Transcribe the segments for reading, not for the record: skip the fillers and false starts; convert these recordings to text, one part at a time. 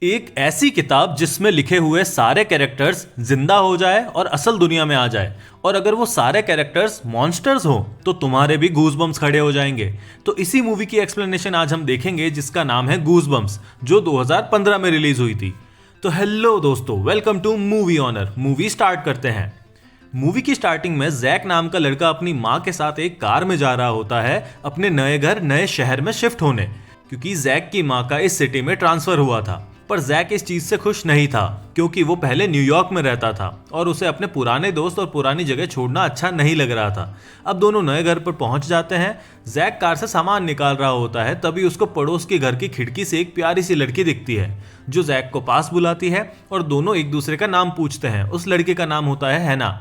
एक ऐसी किताब जिसमें लिखे हुए सारे कैरेक्टर्स जिंदा हो जाए और असल दुनिया में आ जाए, और अगर वो सारे कैरेक्टर्स मॉन्स्टर्स हो तो तुम्हारे भी गूज़बम्प्स खड़े हो जाएंगे। तो इसी मूवी की एक्सप्लेनेशन आज हम देखेंगे जिसका नाम है गूज़बम्प्स, जो 2015 में रिलीज हुई थी। तो हेलो दोस्तों, welcome to Movie Honor. Movie start करते हैं। मूवी की स्टार्टिंग में जैक नाम का लड़का अपनी माँ के साथ एक कार में जा रहा होता है अपने नए घर नए शहर में शिफ्ट होने, क्योंकि जैक की माँ का इस सिटी में ट्रांसफर हुआ था। पर जैक इस चीज से खुश नहीं था, क्योंकि वो पहले न्यूयॉर्क में रहता था और उसे अपने पुराने दोस्त और पुरानी जगह छोड़ना अच्छा नहीं लग रहा था। अब दोनों नए घर पर पहुंच जाते हैं। जैक कार से सामान निकाल रहा होता है, तभी उसको पड़ोस के घर की खिड़की से एक प्यारी सी लड़की दिखती है जो जैक को पास बुलाती है और दोनों एक दूसरे का नाम पूछते हैं। उस लड़के का नाम होता है हैना।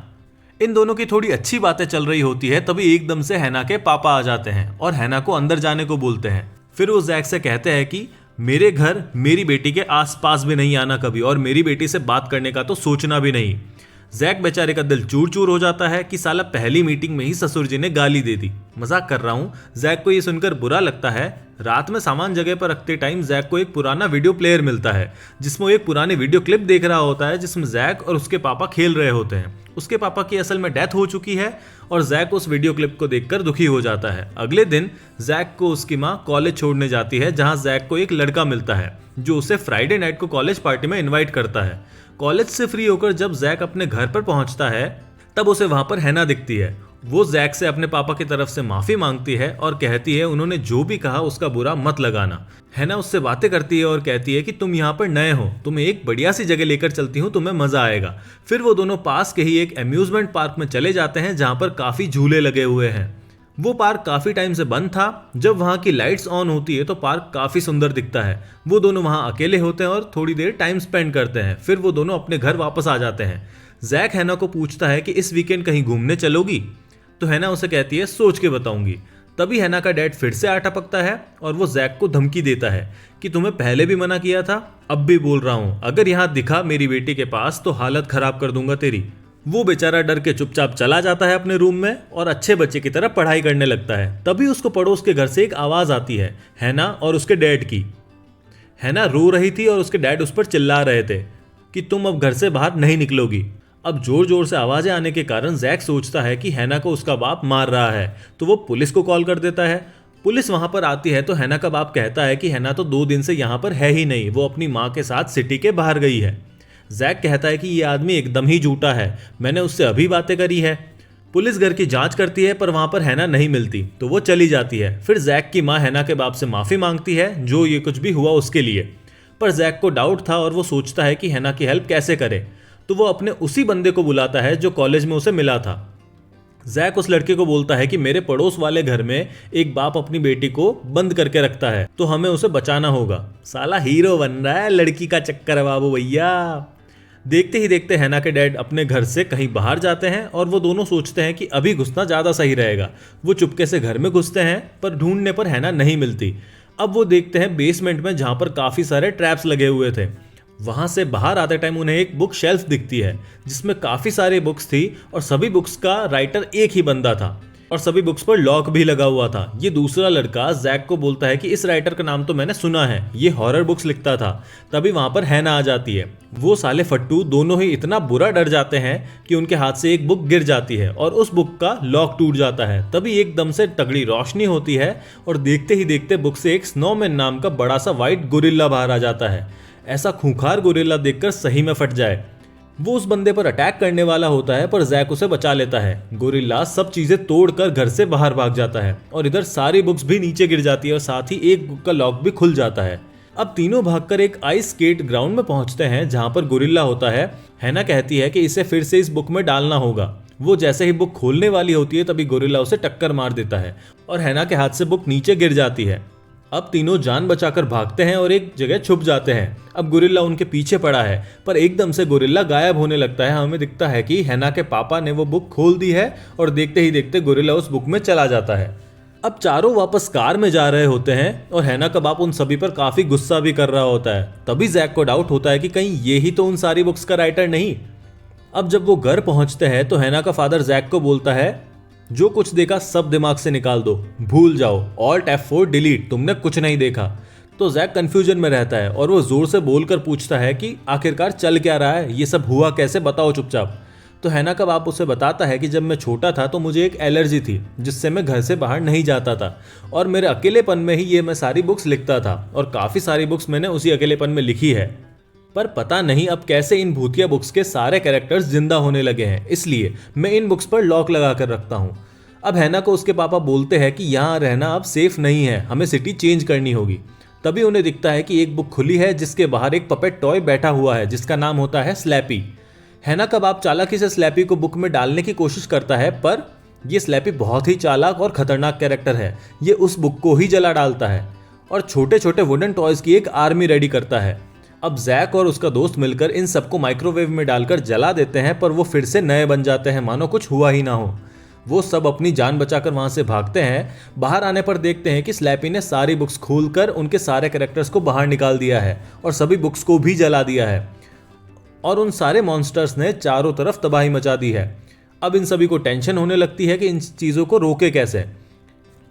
इन दोनों की थोड़ी अच्छी बातें चल रही होती है, तभी एकदम से हैना के पापा आ जाते हैं और हैना को अंदर जाने को बोलते हैं। फिर वो जैक से कहते हैं कि मेरे घर मेरी बेटी के आसपास भी नहीं आना कभी, और मेरी बेटी से बात करने का तो सोचना भी नहीं। जैक बेचारे का दिल चूर चूर हो जाता है कि साला पहली मीटिंग में ही ससुर जी ने गाली दे दी। मजाक कर रहा हूँ। जैक को ये सुनकर बुरा लगता है। रात में सामान जगह पर रखते टाइम जैक को एक पुराना वीडियो प्लेयर मिलता है, जिसमें वो एक पुरानी वीडियो क्लिप देख रहा होता है जिसमें जैक और उसके पापा खेल रहे होते हैं। उसके पापा की असल में डेथ हो चुकी है और जैक उस वीडियो क्लिप को देखकर दुखी हो जाता है। अगले दिन जैक को उसकी माँ कॉलेज छोड़ने जाती है, जहाँ जैक को एक लड़का मिलता है जो उसे फ्राइडे नाइट को कॉलेज पार्टी में इन्वाइट करता है। कॉलेज से फ्री होकर जब जैक अपने घर पर पहुंचता है तब उसे वहां पर हैना दिखती है। वो जैक से अपने पापा की तरफ से माफी मांगती है और कहती है उन्होंने जो भी कहा उसका बुरा मत लगाना। हैना उससे बातें करती है और कहती है कि तुम यहाँ पर नए हो, तुम्हें एक बढ़िया सी जगह लेकर चलती हूँ, तुम्हें मजा आएगा। फिर वो दोनों पास के ही एक अम्यूजमेंट पार्क में चले जाते हैं जहाँ पर काफी झूले लगे हुए हैं। वो पार्क काफी टाइम से बंद था। जब वहां की लाइट्स ऑन होती है तो पार्क काफी सुंदर दिखता है। वो दोनों वहां अकेले होते हैं और थोड़ी देर टाइम स्पेंड करते हैं। फिर वो दोनों अपने घर वापस आ जाते हैं। जैक हैना को पूछता है कि इस वीकेंड कहीं घूमने चलोगी, तो हैना उसे कहती है सोच के बताऊंगी। तभी हैना का डैड फिर से आ टपकता है और वो जैक को धमकी देता है कि तुम्हें पहले भी मना किया था, अब भी बोल रहा हूं, अगर यहाँ दिखा मेरी बेटी के पास तो हालत खराब कर दूंगा तेरी। वो बेचारा डर के चुपचाप चला जाता है अपने रूम में और अच्छे बच्चे की तरह पढ़ाई करने लगता है। तभी उसको पड़ोस के घर से एक आवाज आती है, हैना और उसके डैड की। हैना रो रही थी और उसके डैड उस पर चिल्ला रहे थे कि तुम अब घर से बाहर नहीं निकलोगी। अब जोर जोर से आवाजें आने के कारण जैक सोचता है कि हैना को उसका बाप मार रहा है, तो वो पुलिस को कॉल कर देता है। पुलिस वहां पर आती है तो हैना का बाप कहता है कि हैना तो 2 दिन से यहाँ पर है ही नहीं, वो अपनी माँ के साथ सिटी के बाहर गई है। जैक कहता है कि ये आदमी एकदम ही झूठा है, मैंने उससे अभी बातें करी है। पुलिस घर की जांच करती है पर वहां पर हैना नहीं मिलती, तो वो चली जाती है। फिर जैक की माँ हैना के बाप से माफी मांगती है जो ये कुछ भी हुआ उसके लिए। पर जैक को डाउट था और वो सोचता है कि हैना की हेल्प कैसे करे, तो वो अपने उसी बंदे को बुलाता है जो कॉलेज में उसे मिला था। जैक उस लड़के को बोलता है कि मेरे पड़ोस वाले घर में एक बाप अपनी बेटी को बंद करके रखता है, तो हमें उसे बचाना होगा। साला हीरो बन रहा है, लड़की का चक्कर है बाबू भैया। देखते ही देखते हैना के डैड अपने घर से कहीं बाहर जाते हैं और वो दोनों सोचते हैं कि अभी घुसना ज़्यादा सही रहेगा। वो चुपके से घर में घुसते हैं पर ढूंढने पर हैना नहीं मिलती। अब वो देखते हैं बेसमेंट में जहाँ पर काफ़ी सारे ट्रैप्स लगे हुए थे। वहाँ से बाहर आते टाइम उन्हें एक बुक शेल्फ दिखती है जिसमें काफ़ी सारी बुक्स थी और सभी बुक्स का राइटर एक ही बंदा था और सभी बुक्स पर लॉक भी लगा हुआ था। ये दूसरा लड़का जैक को बोलता है कि इस राइटर का नाम तो मैंने सुना है, ये हॉरर बुक्स लिखता था। तभी वहां पर हैना आ जाती है। वो साले फट्टू दोनों ही इतना बुरा डर जाते हैं कि उनके हाथ से एक बुक गिर जाती है और उस बुक का लॉक टूट जाता है। तभी एकदम से तगड़ी रोशनी होती है और देखते ही देखते बुक से एक स्नोमैन नाम का बड़ा सा व्हाइट गोरिल्ला बाहर आ जाता है। ऐसा खूंखार गोरिल्ला देखकर सही में फट जाए। वो उस बंदे पर अटैक करने वाला होता है पर जैक उसे बचा लेता है। गोरिल्ला सब चीजें तोड़कर घर से बाहर भाग जाता है और इधर सारी बुक्स भी नीचे गिर जाती है और साथ ही एक बुक का लॉक भी खुल जाता है। अब तीनों भागकर एक आइस स्केट ग्राउंड में पहुंचते हैं जहां पर गोरिल्ला होता है। हैना कहती है कि इसे फिर से इस बुक में डालना होगा। वो जैसे ही बुक खोलने वाली होती है तभी गोरिल्ला उसे टक्कर मार देता है और हैना के हाथ से बुक नीचे गिर जाती है। अब तीनों जान बचाकर भागते हैं और एक जगह छुप जाते हैं। अब गोरिल्ला उनके पीछे पड़ा है पर एकदम से गोरिल्ला गायब होने लगता है। हमें दिखता है कि हैना के पापा ने वो बुक खोल दी है और देखते ही देखते गोरिल्ला उस बुक में चला जाता है। अब चारों वापस कार में जा रहे होते हैं और हैना का बाप उन सभी पर काफी गुस्सा भी कर रहा होता है। तभी जैक को डाउट होता है कि कहीं ये ही तो उन सारी बुक्स का राइटर नहीं। अब जब वो घर पहुंचते हैं तो हैना का फादर जैक को बोलता है जो कुछ देखा सब दिमाग से निकाल दो, भूल जाओ, ऑल्ट F4 डिलीट, तुमने कुछ नहीं देखा। तो जैक कंफ्यूजन में रहता है और वो जोर से बोलकर पूछता है कि आखिरकार चल क्या रहा है, ये सब हुआ कैसे, बताओ चुपचाप। तो हैना का बाप उसे बताता है कि जब मैं छोटा था तो मुझे एक एलर्जी थी जिससे मैं घर से बाहर नहीं जाता था और मेरे अकेलेपन में ही ये मैं सारी बुक्स लिखता था और काफ़ी सारी बुक्स मैंने उसी अकेलेपन में लिखी है। पर पता नहीं अब कैसे इन भूतिया बुक्स के सारे कैरेक्टर्स जिंदा होने लगे हैं, इसलिए मैं इन बुक्स पर लॉक लगा कर रखता हूँ। अब हैना को उसके पापा बोलते हैं कि यहाँ रहना अब सेफ नहीं है, हमें सिटी चेंज करनी होगी। तभी उन्हें दिखता है कि एक बुक खुली है जिसके बाहर एक पपेट टॉय बैठा हुआ है जिसका नाम होता है स्लैपी। हैना का बाप चालाकी से स्लैपी को बुक में डालने की कोशिश करता है, पर यह स्लैपी बहुत ही चालाक और खतरनाक कैरेक्टर है। ये उस बुक को ही जला डालता है और छोटे छोटे वुडन टॉयज की एक आर्मी रेडी करता है। अब जैक और उसका दोस्त मिलकर इन सबको माइक्रोवेव में डालकर जला देते हैं, पर वो फिर से नए बन जाते हैं मानो कुछ हुआ ही ना हो। वो सब अपनी जान बचाकर वहां से भागते हैं। बाहर आने पर देखते हैं कि स्लैपी ने सारी बुक्स खोलकर उनके सारे कैरेक्टर्स को बाहर निकाल दिया है और सभी बुक्स को भी जला दिया है और उन सारे मॉन्स्टर्स ने चारों तरफ तबाही मचा दी है। अब इन सभी को टेंशन होने लगती है कि इन चीज़ों को रोके कैसे।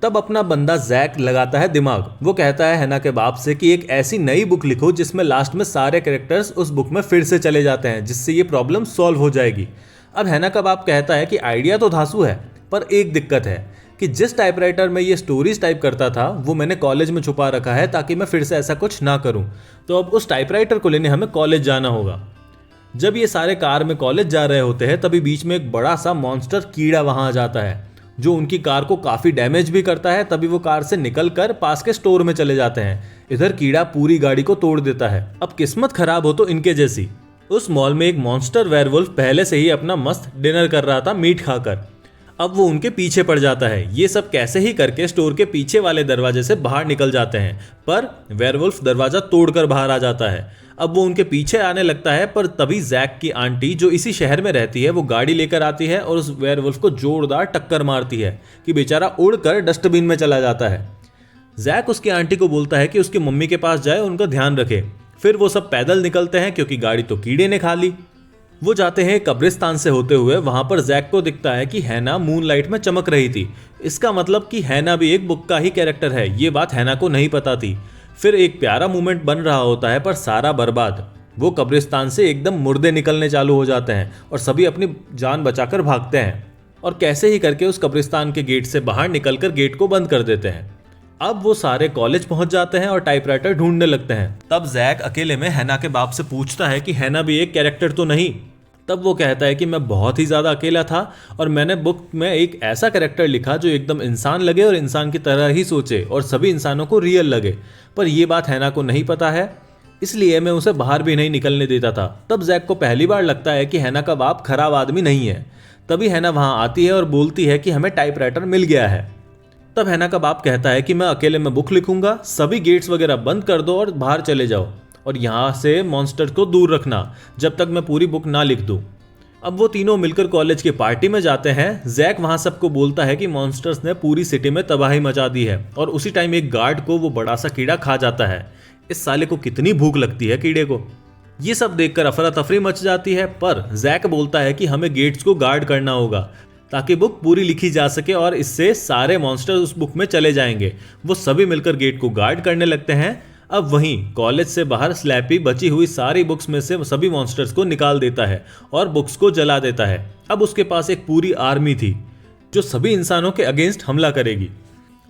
तब अपना बंदा जैक लगाता है दिमाग। वो कहता है हैना के बाप से कि एक ऐसी नई बुक लिखो जिसमें लास्ट में सारे कैरेक्टर्स उस बुक में फिर से चले जाते हैं, जिससे ये प्रॉब्लम सॉल्व हो जाएगी। अब हैना का बाप कहता है कि आइडिया तो धांसू है, पर एक दिक्कत है कि जिस टाइपराइटर में ये स्टोरीज टाइप करता था वो मैंने कॉलेज में छुपा रखा है ताकि मैं फिर से ऐसा कुछ ना करूं। तो अब उस टाइपराइटर को लेने हमें कॉलेज जाना होगा। जब ये सारे कार में कॉलेज जा रहे होते हैं तभी बीच में एक बड़ा सा मॉन्स्टर कीड़ा वहां आ जाता है जो उनकी कार को काफी डैमेज भी करता है। तभी वो कार से निकलकर पास के स्टोर में चले जाते हैं। इधर कीड़ा पूरी गाड़ी को तोड़ देता है। अब किस्मत खराब हो तो इनके जैसी। उस मॉल में एक मॉन्स्टर वेयरवुल्फ पहले से ही अपना मस्त डिनर कर रहा था मीट खाकर। अब वो उनके पीछे पड़ जाता है। ये सब कैसे ही करके स्टोर के पीछे वाले दरवाजे से बाहर निकल जाते हैं, पर वेयरवुल्फ दरवाजा तोड़कर बाहर आ जाता है। अब वो उनके पीछे आने लगता है, पर तभी जैक की आंटी जो इसी शहर में रहती है वो गाड़ी लेकर आती है और उस वेयरवुल्फ को जोरदार टक्कर मारती है कि बेचारा उड़कर डस्टबिन में चला जाता है। जैक उसकी आंटी को बोलता है कि उसकी मम्मी के पास जाए, उनका ध्यान रखे। फिर वो सब पैदल निकलते हैं क्योंकि गाड़ी तो कीड़े ने खा ली। वो जाते हैं कब्रिस्तान से होते हुए। वहां पर जैक को दिखता है कि हैना मूनलाइट में चमक रही थी। इसका मतलब कि हैना भी एक बुक का ही कैरेक्टर है। ये बात हैना को नहीं पता थी। फिर एक प्यारा मूवमेंट बन रहा होता है, पर सारा बर्बाद। वो कब्रिस्तान से एकदम मुर्दे निकलने चालू हो जाते हैं और सभी अपनी जान बचाकर भागते हैं और कैसे ही करके उस कब्रिस्तान के गेट से बाहर निकलकर गेट को बंद कर देते हैं। अब वो सारे कॉलेज पहुंच जाते हैं और टाइपराइटर ढूंढने लगते हैं। तब जैक अकेले में हैना के बाप से पूछता है कि हैना भी एक कैरेक्टर तो नहीं। तब वो कहता है कि मैं बहुत ही ज़्यादा अकेला था और मैंने बुक में एक ऐसा कैरेक्टर लिखा जो एकदम इंसान लगे और इंसान की तरह ही सोचे और सभी इंसानों को रियल लगे। पर यह बात हैना को नहीं पता है, इसलिए मैं उसे बाहर भी नहीं निकलने देता था। तब जैक को पहली बार लगता है कि हैना का बाप खराब आदमी नहीं है। तभी हैना वहाँ आती है और बोलती है कि हमें टाइपराइटर मिल गया है। तब हैना का बाप कहता है कि मैं अकेले में बुक लिखूंगा, सभी गेट्स वगैरह बंद कर दो और बाहर चले जाओ और यहाँ से मॉन्स्टर को दूर रखना जब तक मैं पूरी बुक ना लिख दूँ। अब वो तीनों मिलकर कॉलेज की पार्टी में जाते हैं। जैक वहाँ सबको बोलता है कि मॉन्स्टर्स ने पूरी सिटी में तबाही मचा दी है और उसी टाइम एक गार्ड को वो बड़ा सा कीड़ा खा जाता है। इस साले को कितनी भूख लगती है कीड़े को। ये सब देखकर अफरा तफरी मच जाती है, पर जैक बोलता है कि हमें गेट्स को गार्ड करना होगा ताकि बुक पूरी लिखी जा सके और इससे सारे मॉन्स्टर उस बुक में चले जाएंगे। वो सभी मिलकर गेट को गार्ड करने लगते हैं। अब वहीं कॉलेज से बाहर स्लैपी बची हुई सारी बुक्स में से सभी मॉन्स्टर्स को निकाल देता है और बुक्स को जला देता है। अब उसके पास एक पूरी आर्मी थी जो सभी इंसानों के अगेंस्ट हमला करेगी।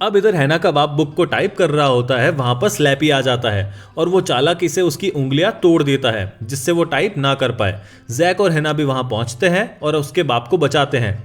अब इधर हैना का बाप बुक को टाइप कर रहा होता है, वहां पर स्लैपी आ जाता है और वो चालाकी से उसकी उंगलियां तोड़ देता है जिससे वो टाइप ना कर पाए। जैक और हैना भी वहां पहुंचते हैं और उसके बाप को बचाते हैं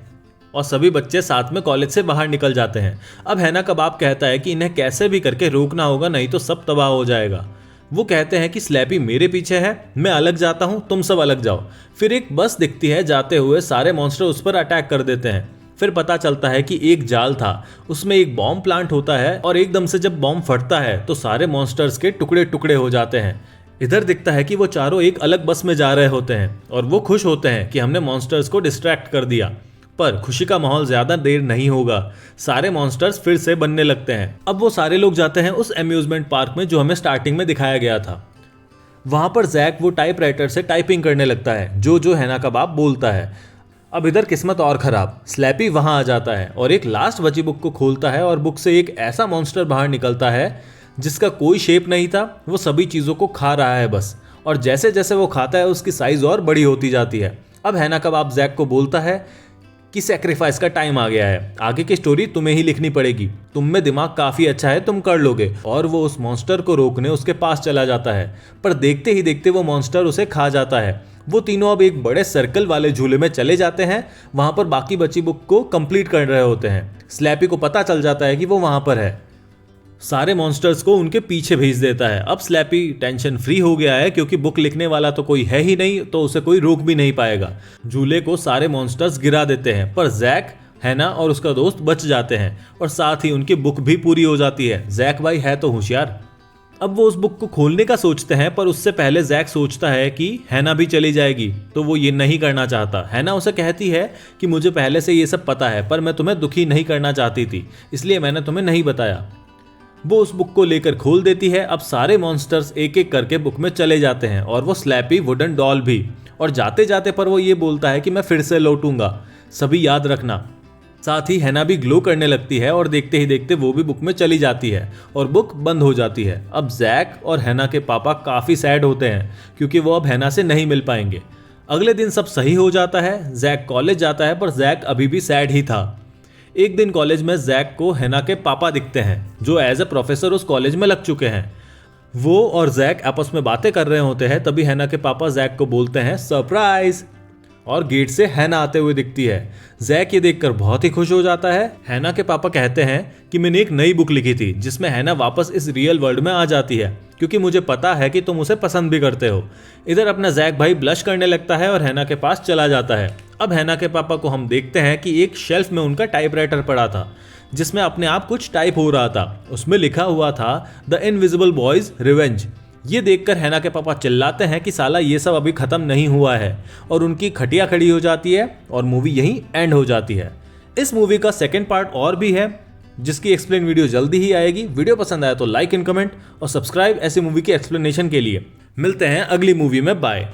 और सभी बच्चे साथ में कॉलेज से बाहर निकल जाते हैं। अब हैना का बाप कहता है कि इन्हें कैसे भी करके रोकना होगा, नहीं तो सब तबाह हो जाएगा। वो कहते हैं कि स्लैपी मेरे पीछे है, मैं अलग जाता हूं, तुम सब अलग जाओ। फिर एक बस दिखती है जाते हुए, सारे मॉन्स्टर उस पर अटैक कर देते हैं। फिर पता चलता है कि एक जाल था, उसमें एक बॉम्ब प्लांट होता है और एकदम से जब बॉम्ब फटता है तो सारे मॉन्स्टर्स के टुकड़े टुकड़े हो जाते हैं। इधर दिखता है कि वो चारों एक अलग बस में जा रहे होते हैं और वो खुश होते हैं कि हमने मॉन्स्टर्स को डिस्ट्रैक्ट कर दिया। पर खुशी का माहौल ज्यादा देर नहीं होगा, सारे मॉन्स्टर्स फिर से बनने लगते हैं। अब वो सारे लोग जाते हैं उस अम्यूजमेंट पार्क में जो हमें स्टार्टिंग में दिखाया गया था। वहां पर जैक वो टाइपराइटर से टाइपिंग करने लगता है जो हैना का बाप बोलता है। अब इधर किस्मत और खराब, स्लैपी वहां आ जाता है और एक लास्ट बची बुक को खोलता है और बुक से एक ऐसा मॉन्स्टर बाहर निकलता है जिसका कोई शेप नहीं था, वो सभी चीज़ों को खा रहा है बस, और जैसे जैसे वो खाता है उसकी साइज और बड़ी होती जाती है। अब हैना का बाप जैक को बोलता है कि सेक्रीफाइस का टाइम आ गया है, आगे की स्टोरी तुम्हें ही लिखनी पड़ेगी, तुम में दिमाग काफी अच्छा है, तुम कर लोगे। और वो उस मॉन्स्टर को रोकने उसके पास चला जाता है, पर देखते ही देखते वो मॉन्स्टर उसे खा जाता है। वो तीनों अब एक बड़े सर्कल वाले झूले में चले जाते हैं, वहां पर बाकी बची बुक को कंप्लीट कर रहे होते हैं। स्लैपी को पता चल जाता है कि वो वहां पर है, सारे मॉन्स्टर्स को उनके पीछे भेज देता है। अब स्लैपी टेंशन फ्री हो गया है, क्योंकि बुक लिखने वाला तो कोई है ही नहीं, तो उसे कोई रोक भी नहीं पाएगा। झूले को सारे मॉन्स्टर्स गिरा देते हैं, पर जैक, हैना और उसका दोस्त बच जाते हैं, और साथ ही उनकी बुक भी पूरी हो जाती है। जैक भाई है तो होशियार। अब वो उस बुक को खोलने का सोचते हैं, पर उससे पहले जैक सोचता है कि हैना भी चली जाएगी, तो वो ये नहीं करना चाहता। हैना उसे कहती है कि मुझे पहले से ये सब पता है, पर मैं तुम्हें दुखी नहीं करना चाहती थी, इसलिए मैंने तुम्हें नहीं बताया। वो उस बुक को लेकर खोल देती है। अब सारे मॉन्स्टर्स एक एक करके बुक में चले जाते हैं, और वो स्लैपी वुडन डॉल भी। और जाते जाते पर वो ये बोलता है कि मैं फिर से लौटूंगा, सभी याद रखना। साथ ही हैना भी ग्लो करने लगती है, और देखते ही देखते वो भी बुक में चली जाती है और बुक बंद हो जाती है। अब जैक और हैना के पापा काफ़ी सैड होते हैं, क्योंकि वो अब हैना से नहीं मिल पाएंगे। अगले दिन सब सही हो जाता है, जैक कॉलेज जाता है, पर जैक अभी भी सैड ही था। एक दिन कॉलेज में जैक को हैना के पापा दिखते हैं, जो एज ए प्रोफेसर उस कॉलेज में लग चुके हैं। वो और जैक आपस में बातें कर रहे होते हैं, तभी हैना के पापा जैक को बोलते हैं सरप्राइज, और गेट से हैना आते हुए दिखती है। जैक ये देखकर बहुत ही खुश हो जाता है। हैना के पापा कहते हैं कि मैंने एक नई बुक लिखी थी, जिसमें हैना वापस इस रियल वर्ल्ड में आ जाती है, क्योंकि मुझे पता है कि तुम उसे पसंद भी करते हो। इधर अपना जैक भाई ब्लश करने लगता है और हैना के पास चला जाता है। अब हैना के पापा को हम देखते हैं कि एक शेल्फ में उनका टाइपराइटर पड़ा था, जिसमें अपने आप कुछ टाइप हो रहा था। उसमें लिखा हुआ था द इनविजिबल बॉयज रिवेंज। ये देखकर हैना के पापा चिल्लाते हैं कि साला ये सब अभी खत्म नहीं हुआ है, और उनकी खटिया खड़ी हो जाती है और मूवी यहीं एंड हो जाती है। इस मूवी का सेकंड पार्ट और भी है, जिसकी एक्सप्लेन वीडियो जल्दी ही आएगी। वीडियो पसंद आया तो लाइक एंड कमेंट और सब्सक्राइब ऐसी मूवी की एक्सप्लेनेशन के लिए। मिलते हैं अगली मूवी में, बाय।